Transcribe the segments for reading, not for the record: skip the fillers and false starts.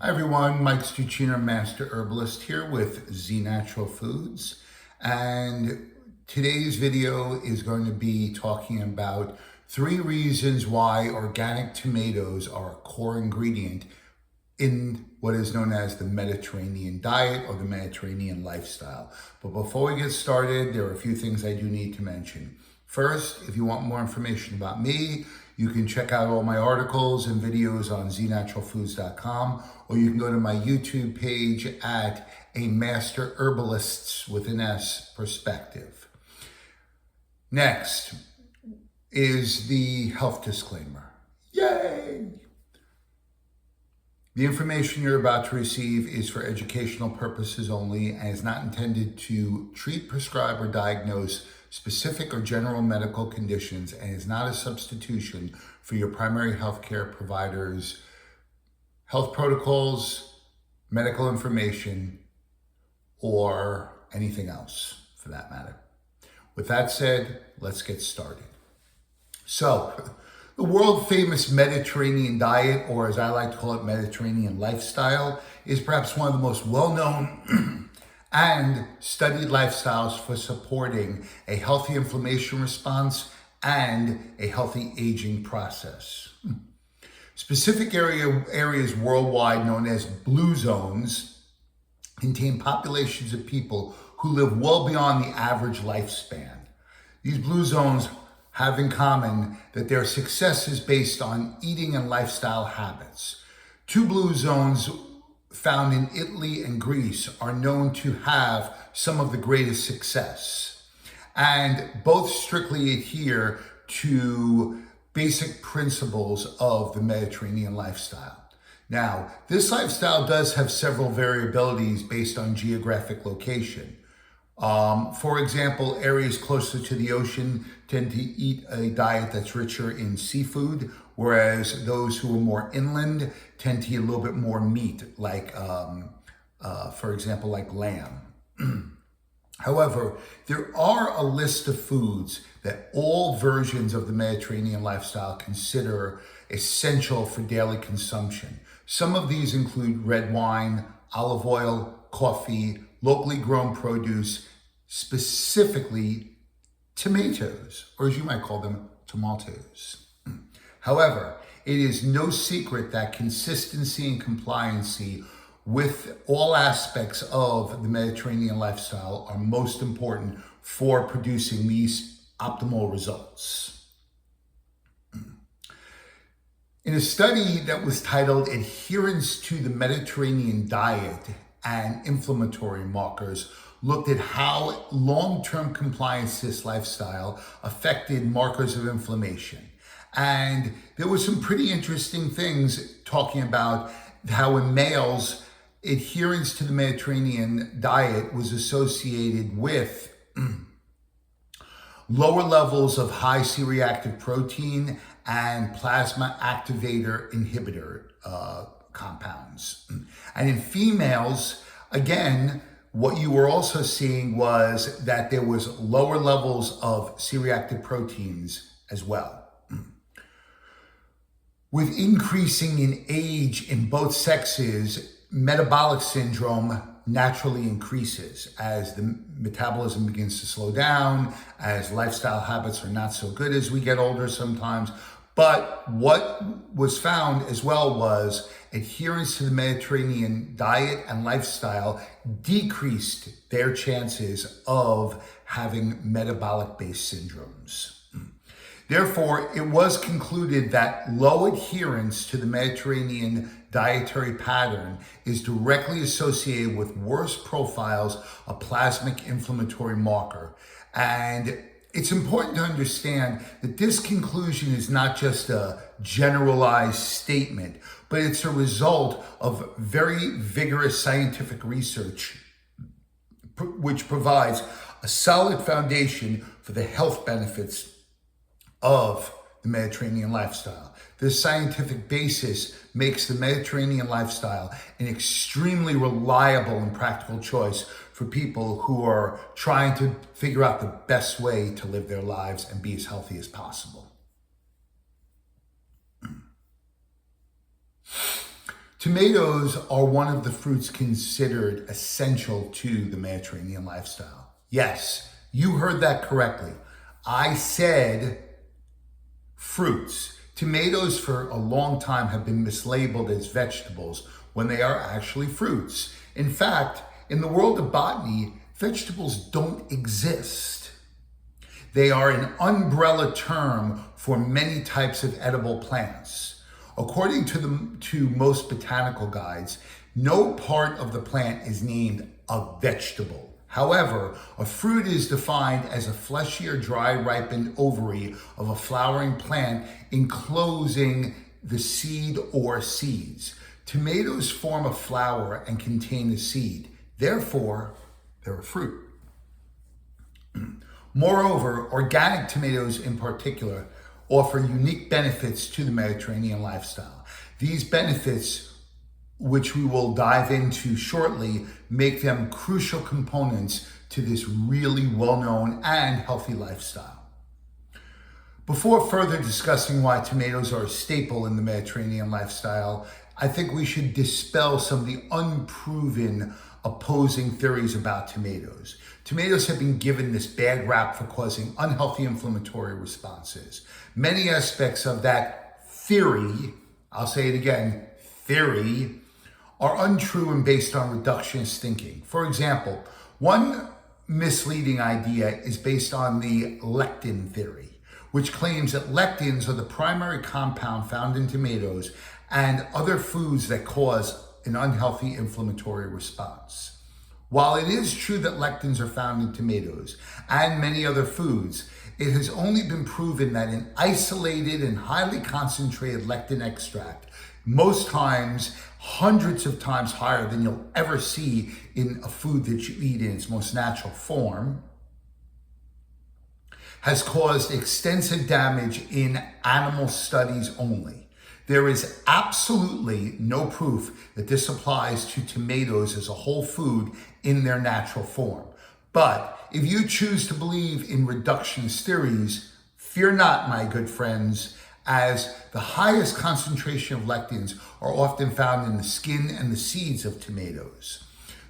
Hi everyone, Mike Stuccino, Master Herbalist here with Z Natural Foods. And today's video is going to be talking about 3 reasons why organic tomatoes are a core ingredient in what is known as the Mediterranean diet or the Mediterranean lifestyle. But before we get started, there are a few things I do need to mention. First, if you want more information about me, you can check out all my articles and videos on znaturalfoods.com, or you can go to my YouTube page at A Master Herbalist's with an S perspective. Next is the health disclaimer. Yay! The information you're about to receive is for educational purposes only and is not intended to treat, prescribe, or diagnose specific or general medical conditions and is not a substitution for your primary healthcare provider's health protocols, medical information, or anything else for that matter. With that said, let's get started. So, the world famous Mediterranean diet, or as I like to call it, Mediterranean lifestyle, is perhaps one of the most well-known and studied lifestyles for supporting a healthy inflammation response and a healthy aging process. Specific areas worldwide known as blue zones contain populations of people who live well beyond the average lifespan. These blue zones have in common that their success is based on eating and lifestyle habits. 2 blue zones found in Italy and Greece are known to have some of the greatest success, and both strictly adhere to basic principles of the Mediterranean lifestyle. Now, this lifestyle does have several variabilities based on geographic location. For example, areas closer to the ocean tend to eat a diet that's richer in seafood, whereas those who are more inland tend to eat a little bit more meat, like, for example, like lamb. However, there are a list of foods that all versions of the Mediterranean lifestyle consider essential for daily consumption. Some of these include red wine, olive oil, coffee, locally grown produce, specifically tomatoes, or as you might call them, tomatoes. However, it is no secret that consistency and compliancy with all aspects of the Mediterranean lifestyle are most important for producing these optimal results. In a study that was titled Adherence to the Mediterranean Diet and Inflammatory Markers, looked at how long-term compliance to this lifestyle affected markers of inflammation. And there were some pretty interesting things talking about how in males, adherence to the Mediterranean diet was associated with lower levels of high C-reactive protein and plasma activator inhibitor compounds. And in females, again, what you were also seeing was that there was lower levels of C-reactive proteins as well. With increasing in age in both sexes, metabolic syndrome naturally increases as the metabolism begins to slow down, as lifestyle habits are not so good as we get older sometimes. But what was found as well was adherence to the Mediterranean diet and lifestyle decreased their chances of having metabolic-based syndromes. Therefore, it was concluded that low adherence to the Mediterranean dietary pattern is directly associated with worse profiles of plasmic inflammatory marker. And it's important to understand that this conclusion is not just a generalized statement, but it's a result of very vigorous scientific research, which provides a solid foundation for the health benefits of the Mediterranean lifestyle. This scientific basis makes the Mediterranean lifestyle an extremely reliable and practical choice for people who are trying to figure out the best way to live their lives and be as healthy as possible. Tomatoes are one of the fruits considered essential to the Mediterranean lifestyle. Yes, you heard that correctly. I said fruits. Tomatoes for a long time have been mislabeled as vegetables when they are actually fruits. In fact, in the world of botany, vegetables don't exist. They are an umbrella term for many types of edible plants. According to most botanical guides, no part of the plant is named a vegetable. However, a fruit is defined as a fleshy or dry ripened ovary of a flowering plant enclosing the seed or seeds. Tomatoes form a flower and contain the seed. Therefore, they're a fruit. Moreover, organic tomatoes in particular offer unique benefits to the Mediterranean lifestyle. These benefits, which we will dive into shortly, make them crucial components to this really well-known and healthy lifestyle. Before further discussing why tomatoes are a staple in the Mediterranean lifestyle, I think we should dispel some of the unproven opposing theories about tomatoes. Tomatoes have been given this bad rap for causing unhealthy inflammatory responses. Many aspects of that theory, I'll say it again, theory, are untrue and based on reductionist thinking. For example, one misleading idea is based on the lectin theory, which claims that lectins are the primary compound found in tomatoes and other foods that cause an unhealthy inflammatory response. While it is true that lectins are found in tomatoes and many other foods, it has only been proven that an isolated and highly concentrated lectin extract, most times hundreds of times higher than you'll ever see in a food that you eat in its most natural form, has caused extensive damage in animal studies only. There is absolutely no proof that this applies to tomatoes as a whole food in their natural form. But if you choose to believe in reductionist theories, fear not, my good friends, as the highest concentration of lectins are often found in the skin and the seeds of tomatoes.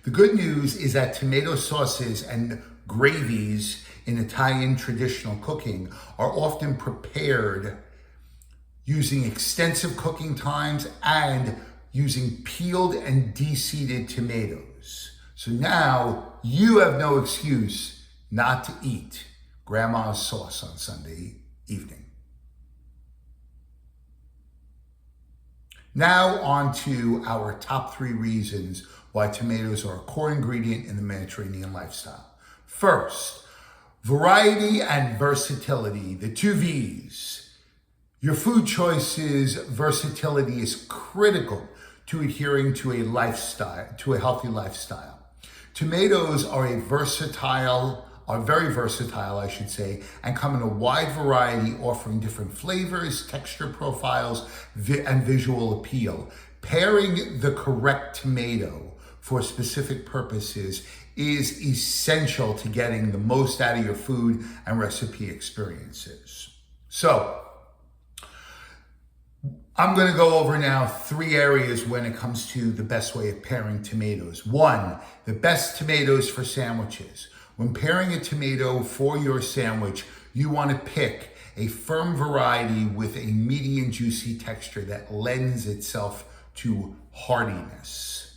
The good news is that tomato sauces and gravies in Italian traditional cooking are often prepared using extensive cooking times and using peeled and de-seeded tomatoes. So now you have no excuse not to eat grandma's sauce on Sunday evening. Now on to our top 3 reasons why tomatoes are a core ingredient in the Mediterranean lifestyle. First, variety and versatility, the 2 V's. Your food choices versatility is critical to adhering to a lifestyle, to a healthy lifestyle. Tomatoes are very versatile, I should say, and come in a wide variety, offering different flavors, texture profiles, and visual appeal. Pairing the correct tomato for specific purposes is essential to getting the most out of your food and recipe experiences. So, I'm going to go over now 3 areas when it comes to the best way of pairing tomatoes. 1, the best tomatoes for sandwiches. When pairing a tomato for your sandwich, you want to pick a firm variety with a meaty and juicy texture that lends itself to heartiness.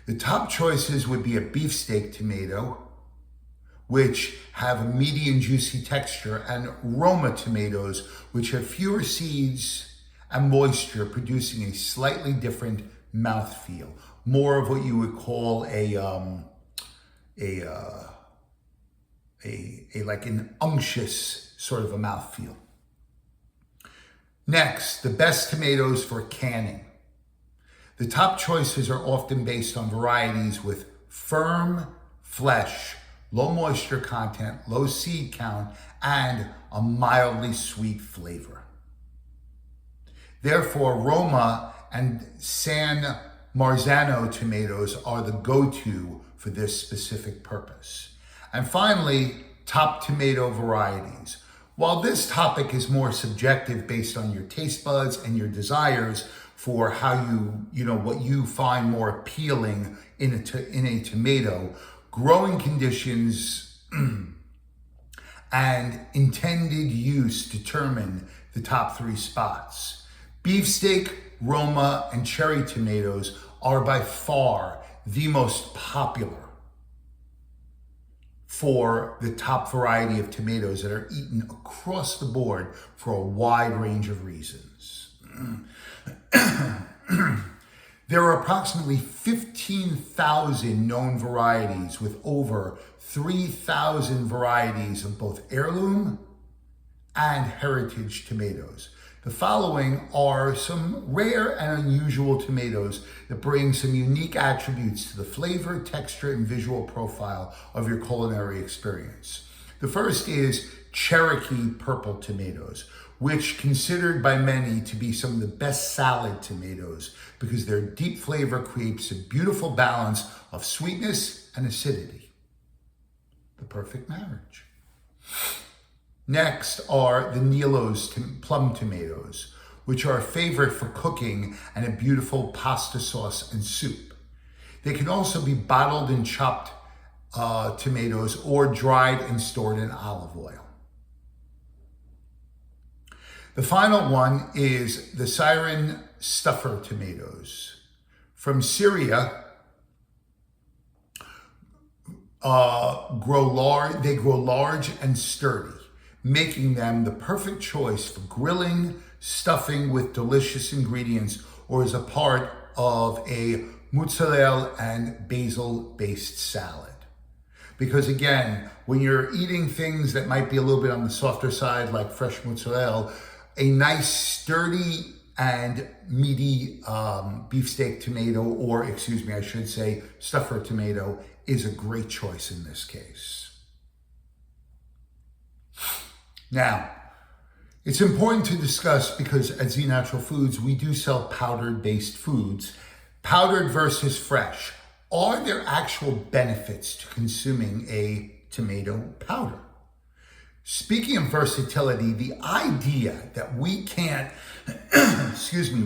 The top choices would be a beefsteak tomato, which have a meaty and juicy texture, and Roma tomatoes, which have fewer seeds and moisture, producing a slightly different mouthfeel, more of what you would call like an unctuous sort of a mouthfeel. Next, the best tomatoes for canning. The top choices are often based on varieties with firm flesh, low moisture content, low seed count, and a mildly sweet flavor. Therefore, Roma and San Marzano tomatoes are the go-to for this specific purpose. And finally, top tomato varieties. While this topic is more subjective based on your taste buds and your desires, for how what you find more appealing in a tomato, growing conditions and intended use determine the top 3 spots. Beefsteak, Roma, and cherry tomatoes are by far the most popular for the top variety of tomatoes that are eaten across the board for a wide range of reasons. There are approximately 15,000 known varieties with over 3,000 varieties of both heirloom and heritage tomatoes. The following are some rare and unusual tomatoes that bring some unique attributes to the flavor, texture, and visual profile of your culinary experience. The first is Cherokee purple tomatoes, which considered by many to be some of the best salad tomatoes because their deep flavor creates a beautiful balance of sweetness and acidity. The perfect marriage. Next are the Nilo's plum tomatoes, which are a favorite for cooking and a beautiful pasta sauce and soup. They can also be bottled and chopped tomatoes or dried and stored in olive oil. The final one is the Syrian stuffer tomatoes. From Syria, they grow large and sturdy, making them the perfect choice for grilling, stuffing with delicious ingredients, or as a part of a mozzarella and basil-based salad. Because again, when you're eating things that might be a little bit on the softer side, like fresh mozzarella, a nice sturdy and meaty beefsteak tomato, or I should say stuffer tomato, is a great choice in this case. Now, it's important to discuss because at Z Natural Foods, we do sell powdered-based foods. Powdered versus fresh. Are there actual benefits to consuming a tomato powder? Speaking of versatility, the idea that we can't,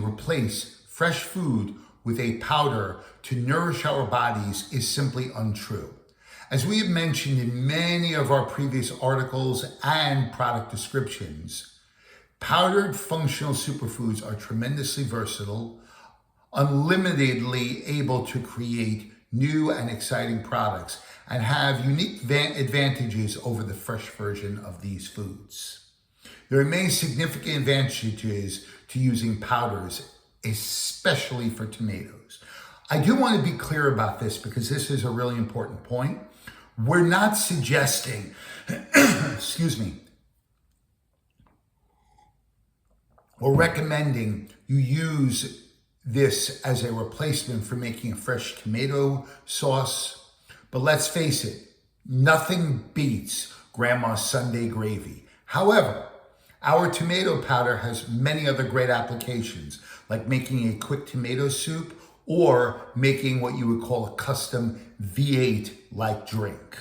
replace fresh food with a powder to nourish our bodies is simply untrue. As we have mentioned in many of our previous articles and product descriptions, powdered functional superfoods are tremendously versatile, unlimitedly able to create new and exciting products, and have unique advantages over the fresh version of these foods. There remain significant advantages to using powders, especially for tomatoes. I do want to be clear about this because this is a really important point. We're not suggesting, or recommending you use this as a replacement for making a fresh tomato sauce. But let's face it, nothing beats Grandma's Sunday gravy. However, our tomato powder has many other great applications, like making a quick tomato soup or making what you would call a custom V8-like drink.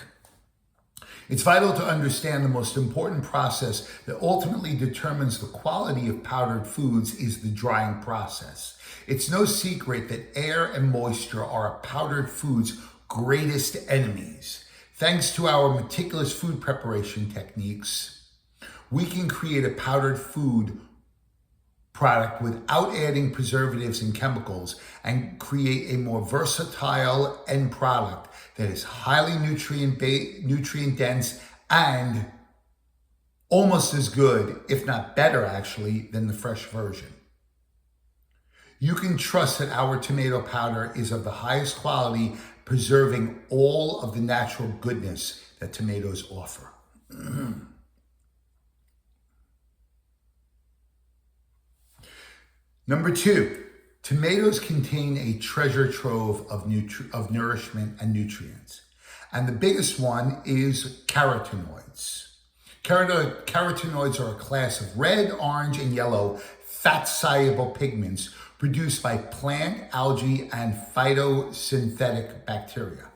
It's vital to understand the most important process that ultimately determines the quality of powdered foods is the drying process. It's no secret that air and moisture are a powdered food's greatest enemies. Thanks to our meticulous food preparation techniques, we can create a powdered food product without adding preservatives and chemicals and create a more versatile end product that is highly nutrient dense and almost as good, if not better actually, than the fresh version. You can trust that our tomato powder is of the highest quality, preserving all of the natural goodness that tomatoes offer. Number 2, tomatoes contain a treasure trove of nourishment and nutrients. And the biggest one is carotenoids. Carotenoids are a class of red, orange, and yellow fat-soluble pigments produced by plant, algae, and photosynthetic bacteria.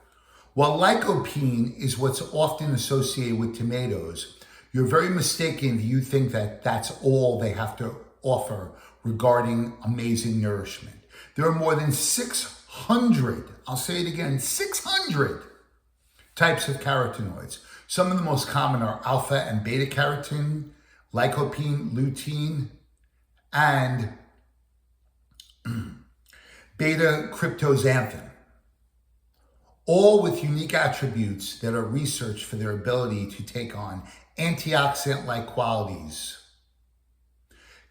While lycopene is what's often associated with tomatoes, you're very mistaken if you think that that's all they have to offer regarding amazing nourishment. There are more than 600, I'll say it again, 600 types of carotenoids. Some of the most common are alpha and beta carotene, lycopene, lutein, and beta cryptoxanthin, all with unique attributes that are researched for their ability to take on antioxidant-like qualities.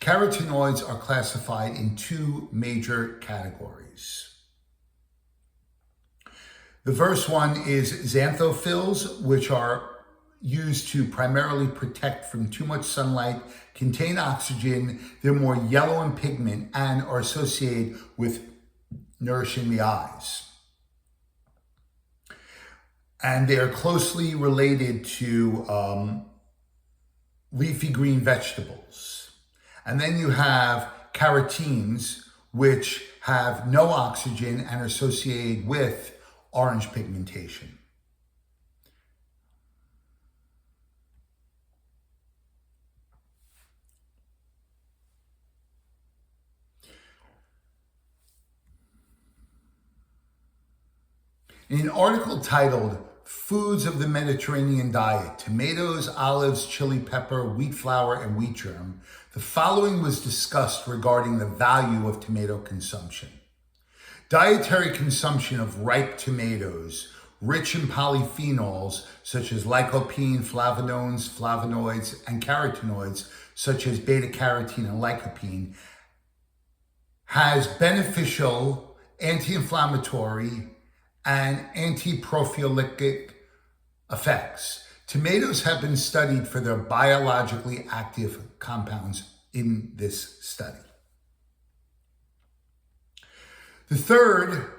Carotenoids are classified in two major categories. The first one is xanthophylls, which are used to primarily protect from too much sunlight, contain oxygen, they're more yellow in pigment, and are associated with nourishing the eyes. And they are closely related to leafy green vegetables. And then you have carotenes, which have no oxygen and are associated with orange pigmentation. In an article titled Foods of the Mediterranean Diet, Tomatoes, Olives, Chili Pepper, Wheat Flour, and Wheat Germ, the following was discussed regarding the value of tomato consumption. Dietary consumption of ripe tomatoes, rich in polyphenols such as lycopene, flavonoids, and carotenoids such as beta-carotene and lycopene, has beneficial anti-inflammatory and antiprophylactic effects. Tomatoes have been studied for their biologically active compounds in this study. The third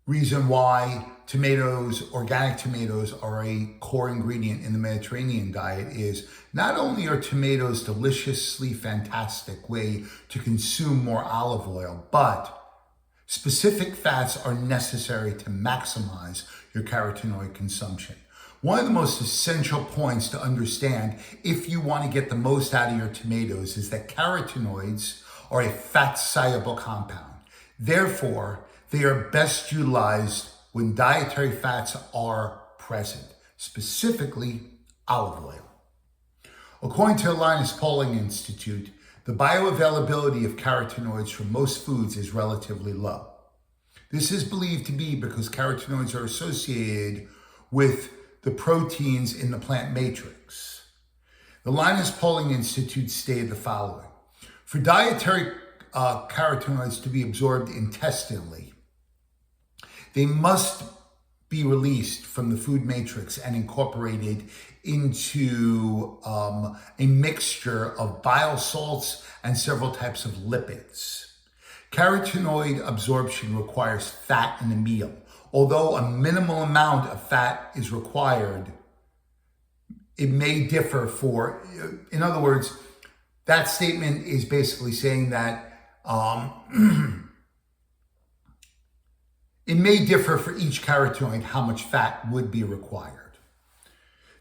reason why tomatoes, organic tomatoes, are a core ingredient in the Mediterranean diet is not only are tomatoes deliciously fantastic way to consume more olive oil, but specific fats are necessary to maximize your carotenoid consumption. One of the most essential points to understand if you want to get the most out of your tomatoes is that carotenoids are a fat-soluble compound. Therefore, they are best utilized when dietary fats are present, specifically olive oil. According to the Linus Pauling Institute, the bioavailability of carotenoids from most foods is relatively low. This is believed to be because carotenoids are associated with the proteins in the plant matrix. The Linus Pauling Institute stated the following: for dietary carotenoids to be absorbed intestinally, they must be released from the food matrix and incorporated into a mixture of bile salts and several types of lipids. Carotenoid absorption requires fat in the meal. Although a minimal amount of fat is required, it may differ for, in other words, that statement is basically saying that it may differ for each carotenoid how much fat would be required.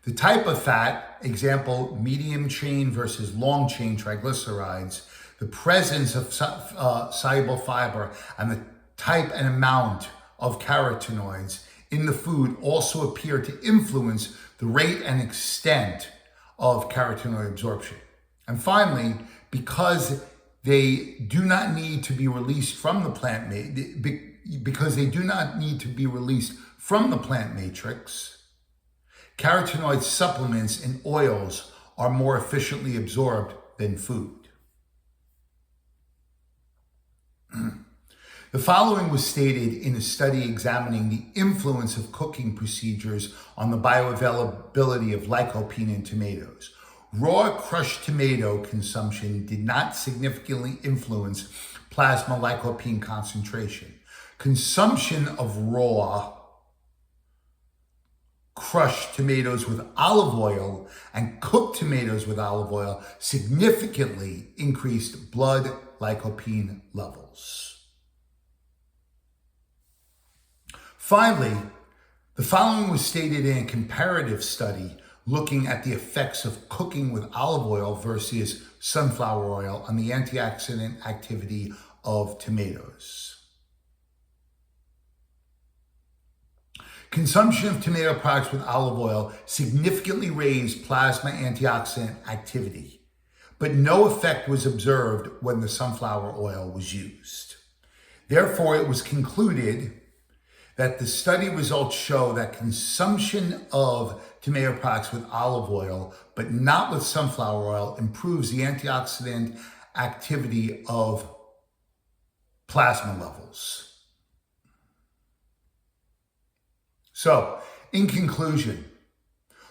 The type of fat, example, medium chain versus long chain triglycerides, the presence of soluble fiber, and the type and amount of carotenoids in the food also appear to influence the rate and extent of carotenoid absorption. And finally, because they do not need to be released from the plant matrix, carotenoid supplements and oils are more efficiently absorbed than food. The following was stated in a study examining the influence of cooking procedures on the bioavailability of lycopene in tomatoes. Raw crushed tomato consumption did not significantly influence plasma lycopene concentration. Consumption of raw crushed tomatoes with olive oil and cooked tomatoes with olive oil significantly increased blood lycopene levels. Finally, the following was stated in a comparative study looking at the effects of cooking with olive oil versus sunflower oil on the antioxidant activity of tomatoes. Consumption of tomato products with olive oil significantly raised plasma antioxidant activity, but no effect was observed when the sunflower oil was used. Therefore, it was concluded that the study results show that consumption of tomato products with olive oil, but not with sunflower oil, improves the antioxidant activity of plasma levels. So, in conclusion,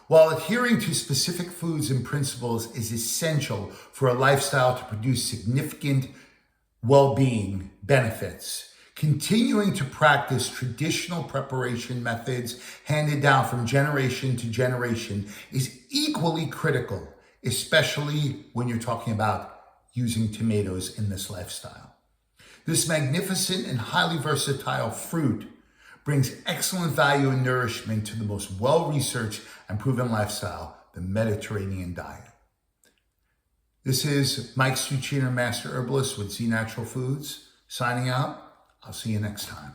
while adhering to specific foods and principles is essential for a lifestyle to produce significant well-being benefits, continuing to practice traditional preparation methods handed down from generation to generation is equally critical, especially when you're talking about using tomatoes in this lifestyle. This magnificent and highly versatile fruit brings excellent value and nourishment to the most well-researched and proven lifestyle, the Mediterranean diet. This is Mike Stuchiner, Master Herbalist with Z Natural Foods, signing out. I'll see you next time.